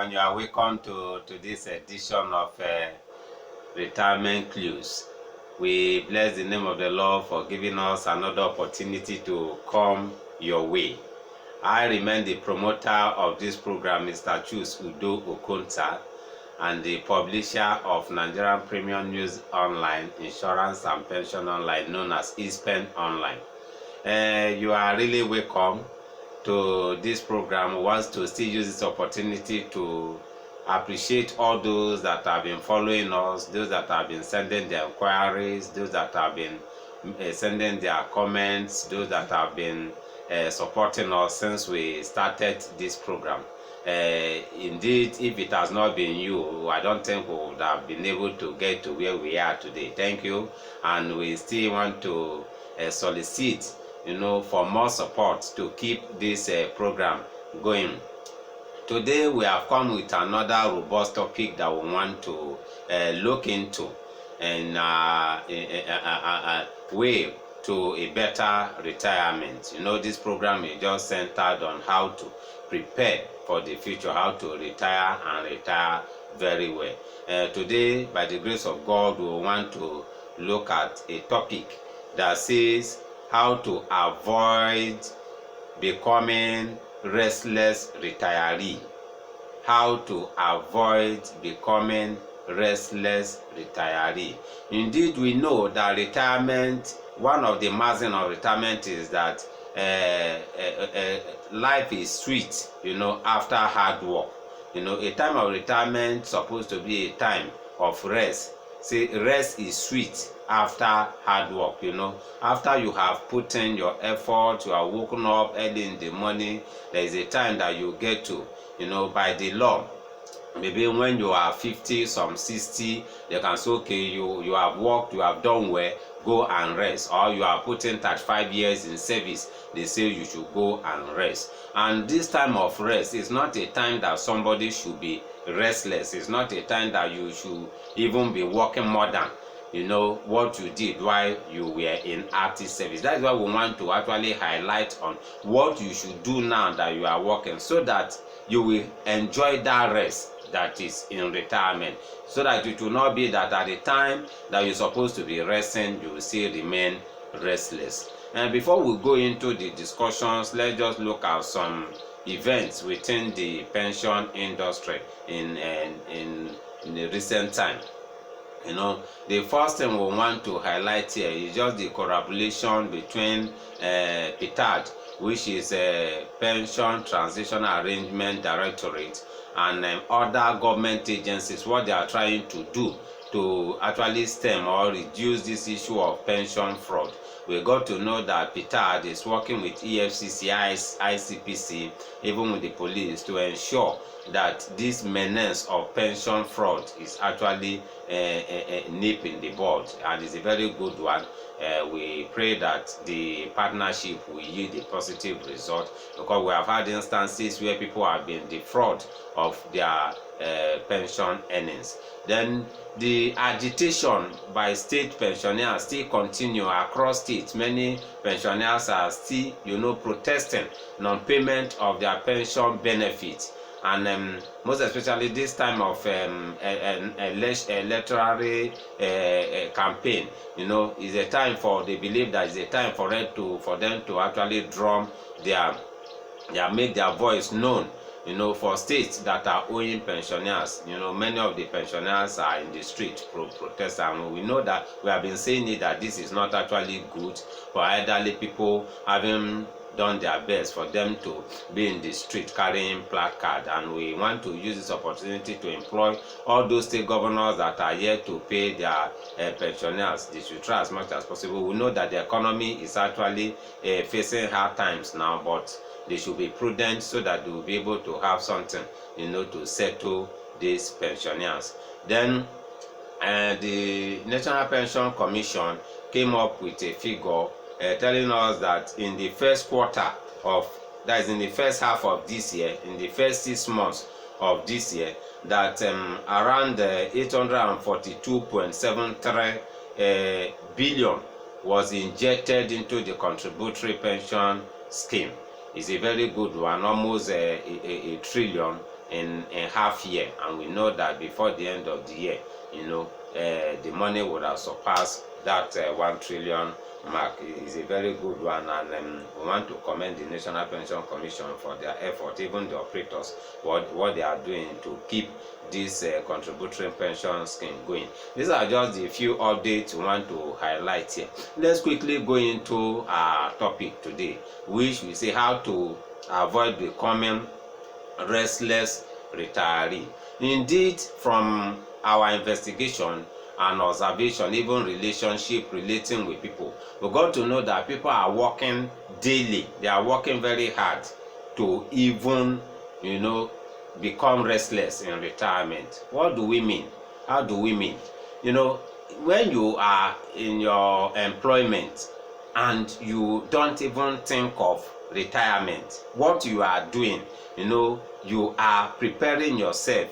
everyone. You are welcome to this edition of Retirement Clues. We bless the name of the Lord for giving us another opportunity to come your way. I remain the promoter of this program, Mr. Chus Udo Okonta, and the publisher of Nigerian Premium News Online, Insurance and Pension Online, known as eSpend Online. You are really welcome to this program. Wants to still use this opportunity to appreciate all those that have been following us, those that have been sending their inquiries, those that have been sending their comments, those that have been supporting us since we started this program. Indeed, if it has not been you, I don't think we would have been able to get to where we are today. Thank you, and we still want to solicit for more support to keep this program going. Today we have come with another robust topic that we want to look into, and a way to a better retirement. This program is just centered on how to prepare for the future, how to retire and retire very well. Today, by the grace of God, we want to look at a topic that says how to avoid becoming restless retiree. How to avoid becoming restless retiree. Indeed, we know that retirement, one of the margins of retirement is that life is sweet, after hard work. A time of retirement is supposed to be a time of rest. See, rest is sweet after hard work. After you have put in your effort, you are woken up early in the morning, there is a time that you get to, by the law, maybe when you are 50, some 60, they can say, okay, you have worked, you have done well, go and rest. Or you are putting 35 years in service, they say you should go and rest. And this time of rest is not a time that somebody should be restless. It's not a time that you should even be working more than what you did while you were in active service. That is why we want to actually highlight on what you should do now that you are working, so that you will enjoy that rest that is in retirement, so that it will not be that at the time that you're supposed to be resting, you will still remain restless. And before we go into the discussions, let's just look at some events within the pension industry in the recent time. The first thing we want to highlight here is just the collaboration between PTAD, which is a Pension Transition Arrangement Directorate, and other government agencies. What they are trying to do to actually stem or reduce this issue of pension fraud. We got to know that PTAD is working with EFCC, ICPC, even with the police, to ensure that this menace of pension fraud is actually nipping the bud, and it's a very good one. We pray that the partnership will yield a positive result, because we have had instances where people have been defrauded of their pension earnings. Then the agitation by state pensioners still continue across states. Many pensioners are still, protesting non-payment of their pension benefits. And most especially this time of electoral campaign, is a time they believe that is a time for them to actually drum make their voice known. For states that are owing pensioners, many of the pensioners are in the street protest, and we know that we have been saying it, that this is not actually good for elderly people, having done their best for them to be in the street carrying placard. And we want to use this opportunity to employ all those state governors that are yet to pay their pensioners. They should try as much as possible. We know that the economy is actually facing hard times now, but they should be prudent so that they will be able to have something, to settle these pensioners. Then the National Pension Commission came up with a figure telling us that in the first quarter that is in the first half of this year, in the first 6 months of this year, that around 842.73 billion was injected into the contributory pension scheme. Is a very good one, almost a trillion in half year, and we know that before the end of the year, the money would have surpassed that 1 trillion mark. Is a very good one, and we want to commend the National Pension Commission for their effort, even the operators, what they are doing to keep this contributory pension scheme going. These are just the few updates we want to highlight here. Let's quickly go into our topic today, which we say how to avoid becoming restless retiree. Indeed, from our investigation and observation, even relationship relating with people, we got to know that people are working daily. They are working very hard to even, become restless in retirement. What do we mean? How do we mean? When you are in your employment and you don't even think of retirement, what you are doing, you are preparing yourself,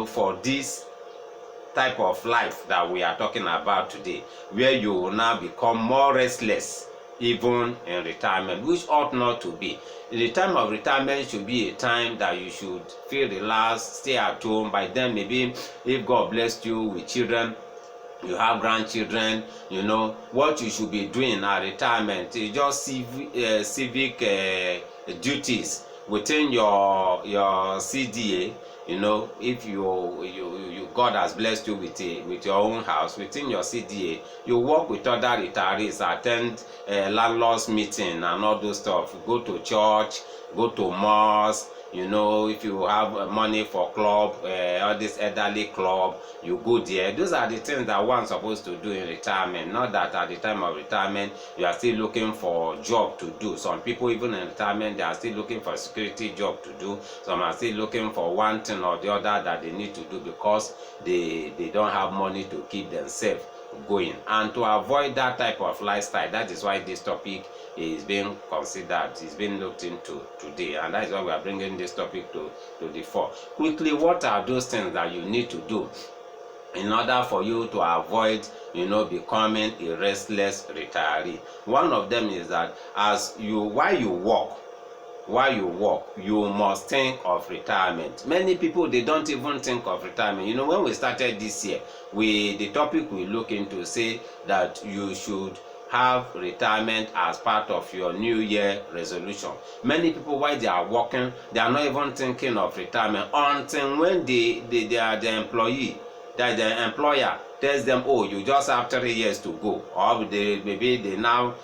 for this type of life that we are talking about today, where you will now become more restless even in retirement, which ought not to be. The time of retirement should be a time that you should feel relaxed, stay at home. By then, maybe if God blessed you with children, you have grandchildren, what you should be doing at retirement is just civic duties within your CDA. If you God has blessed you with your own house within your CDA, you work with other retirees, attend landlords meeting and all those stuff. Go to church, go to mosque. If you have money for club, all this elderly club, you go there. Those are the things that one's supposed to do in retirement. Not that at the time of retirement you are still looking for job to do. Some people, even in retirement, they are still looking for a security job to do. Some are still looking for one thing or the other that they need to do because they don't have money to keep themselves going. And to avoid that type of lifestyle, that is why this topic is being considered, is being looked into today, and that is why we are bringing this topic to the fore. Quickly, what are those things that you need to do in order for you to avoid becoming a restless retiree? One of them is that while you work, you must think of retirement. Many people, they don't even think of retirement. When we started this year, the topic we look into say that you should have retirement as part of your new year resolution. Many people, while they are working, they are not even thinking of retirement until when they are the employee, that the employer tells them, oh, you just have 3 years to go, or maybe they now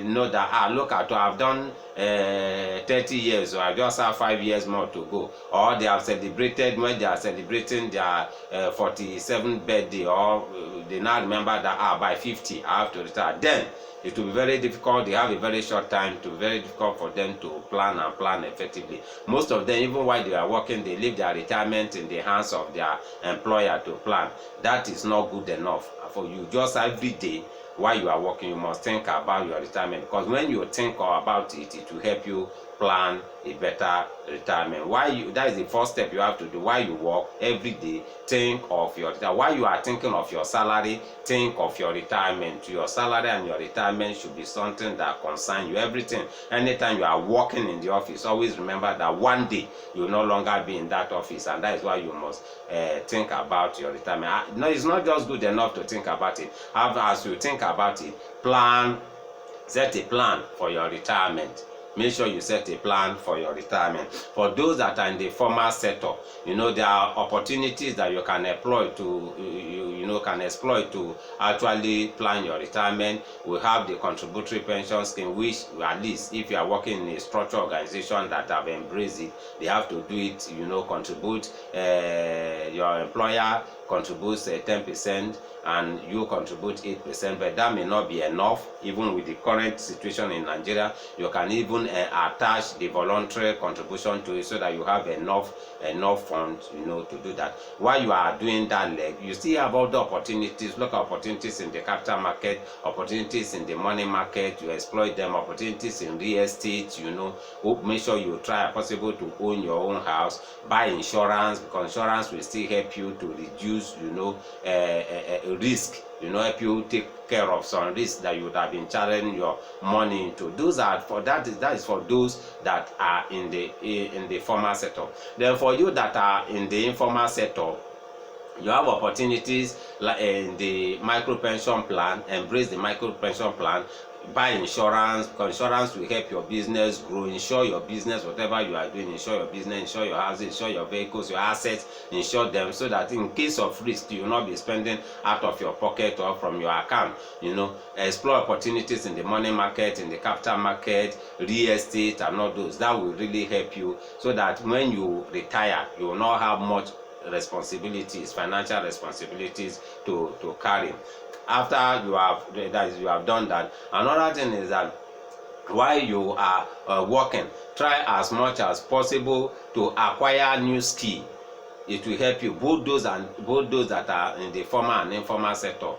know that, look at, I've done 30 years, so I just have 5 years more to go. Or they have celebrated, when they are celebrating their 47th birthday, or they now remember that by 50 I have to retire. Then it will be very difficult. They have a very short time. It will be very difficult for them to plan effectively. Most of them, even while they are working, they leave their retirement in the hands of their employer to plan. That is not good enough. For you, just every day while you are working, you must think about your retirement, because when you think about it, it will help you plan a better retirement. That is the first step you have to do. While you work every day, think of your retirement. While you are thinking of your salary, think of your retirement. Your salary and your retirement should be something that concerns you. Everything. Anytime you are working in the office, always remember that one day you will no longer be in that office, and that is why you must think about your retirement. No, it's not just good enough to think about it. As you think about it, set a plan for your retirement. Make sure you set a plan for your retirement. For those that are in the formal sector, there are opportunities that you can employ to actually plan your retirement. We have the contributory pension scheme, which at least if you are working in a structured organization that have embraced it, they have to do it. Contribute. Your employer contributes 10%. And you contribute 8%, but that may not be enough. Even with the current situation in Nigeria, you can even attach the voluntary contribution to it, so that you have enough funds, to do that. While you are doing that leg, you still have other opportunities. Look at opportunities in the capital market, opportunities in the money market. You exploit them. Opportunities in real estate. Make sure you try as possible to own your own house. Buy insurance, because insurance will still help you to reduce reduce, risk, help you take care of some risks that you would have been channeling your money into. That is for those that are in the formal sector. Then for you that are in the informal sector, you have opportunities like in the micro pension plan. Embrace the micro pension plan. Buy insurance, because insurance will help your business grow. Insure your business, whatever you are doing, insure your business, insure your houses, insure your vehicles, your assets, insure them, so that in case of risk you will not be spending out of your pocket or from your account. Explore opportunities in the money market, in the capital market, real estate, and all those. That will really help you, so that when you retire you will not have much financial responsibilities to carry. After you have done that, another thing is that while you are working, try as much as possible to acquire new skill. It will help you, both those that are in the formal and informal sector.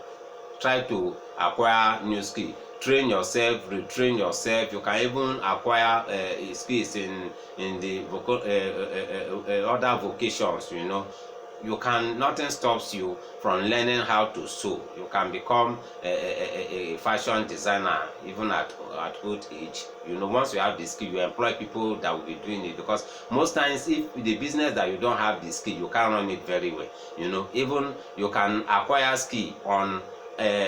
Try to acquire new skill. Train yourself, retrain yourself. You can even acquire skills in the other vocations. Nothing stops you from learning how to sew. You can become a fashion designer even at old age. Once you have the skill, you employ people that will be doing it, because most times if the business that you don't have the skill, you can't run it very well. Even you can acquire skill on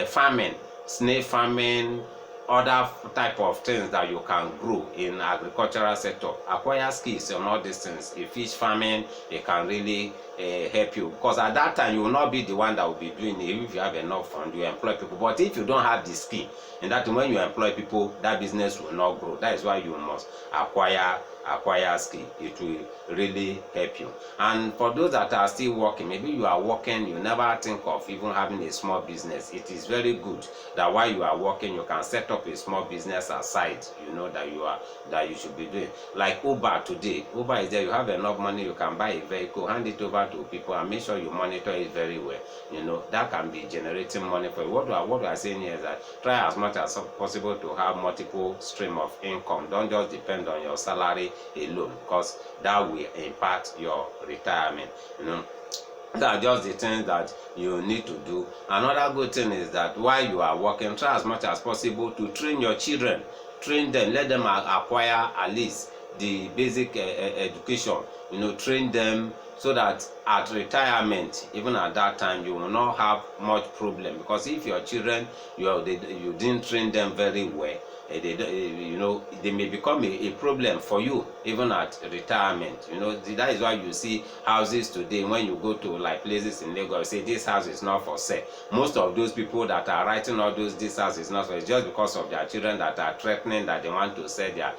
farming, snail farming, other type of things that you can grow in agricultural sector. Acquire skills on all these things. In fish farming, it can really help you, because at that time you will not be the one that will be doing it. If you have enough fund, you employ people. But if you don't have the skill, in that when you employ people, that business will not grow. That is why you must acquire skill. It will really help you. And for those that are still working, maybe you are working, you never think of even having a small business. It is very good that while you are working, you can set up a small business aside, that you should be doing. Like Uber today. Uber is there. You have enough money, you can buy a vehicle, hand it over to people, and make sure you monitor it very well. That can be generating money for you. What we are saying here is that try as much as possible to have multiple stream of income. Don't just depend on your salary alone, because that will impact your retirement. That are just the things that you need to do. Another good thing is that while you are working, try as much as possible to train your children. Train them, let them acquire at least the basic education. Train them, so that at retirement, even at that time, you will not have much problem. Because if your children, you didn't train them very well, they may become a problem for you even at retirement. That is why you see houses today, when you go to like places in Lagos, say this house is not for sale. Most of those people that are writing all those, this house is not for sale, it's just because of their children that are threatening that they want to sell their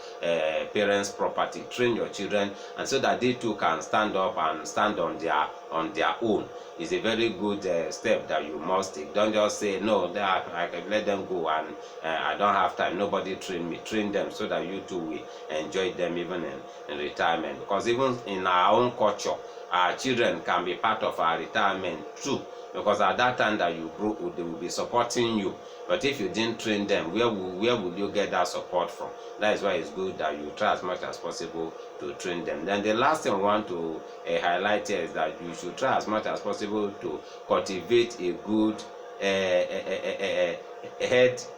parents' property. Train your children, and so that they too can stand up and stand on their own. Is a very good step that you must take. Don't just say no, I can let them go and I don't have time. Nobody train me. Train them, so that you too will enjoy them even in retirement. Because even in our own culture, our children can be part of our retirement too. Because at that time that you grow, they will be supporting you. But if you didn't train them, where will you get that support from? That is why it's good that you try as much as possible to train them. Then the last thing I want to highlight here is that you should try as much as possible to cultivate a good health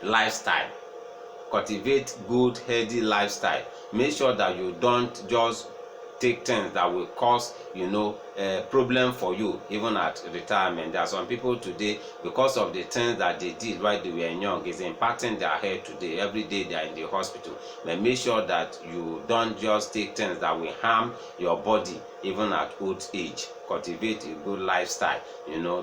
lifestyle. Cultivate good, healthy lifestyle. Make sure that you don't just take things that will cause problem for you even at retirement. There are some people today, because of the things that they did while they were young, is impacting their health today. Every day they are in the hospital. But make sure that you don't just take things that will harm your body even at old age. Cultivate a good lifestyle.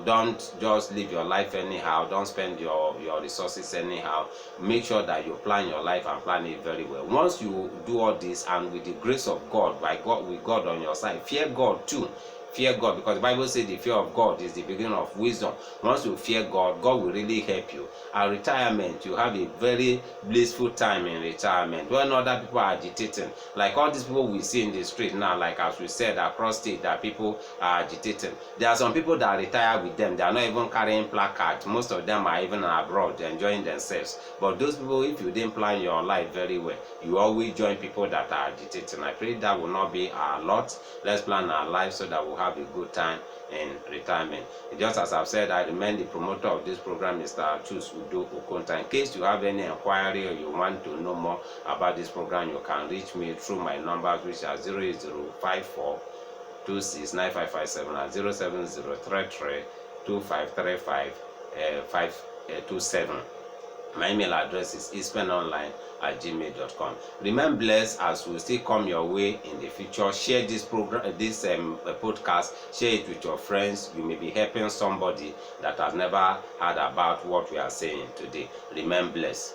Don't just live your life anyhow. Don't spend your resources anyhow. Make sure that you plan your life and plan it very well. Once you do all this, and with the grace of God, with God on your side, fear God too. Fear God, because the Bible says the fear of God is the beginning of wisdom. Once you fear God, God will really help you. At retirement, you have a very blissful time in retirement. When other people are agitating, like all these people we see in the street now, like as we said, across state, that people are agitating. There are some people that retire with them. They are not even carrying placards. Most of them are even abroad enjoying themselves. But those people, if you didn't plan your life very well, you always join people that are agitating. I pray that will not be our lot. Let's plan our life so that we'll have a good time in retirement. Just as I've said, I remain the promoter of this program, Mr. Chus Udo Okonta. In case you have any inquiry or you want to know more about this program, you can reach me through my numbers, which are 08054269557 and 07033253527. My email address is ispenonline@gmail.com. Remain blessed as we still come your way in the future. Share this program, this podcast. Share it with your friends. You may be helping somebody that has never heard about what we are saying today. Remain blessed.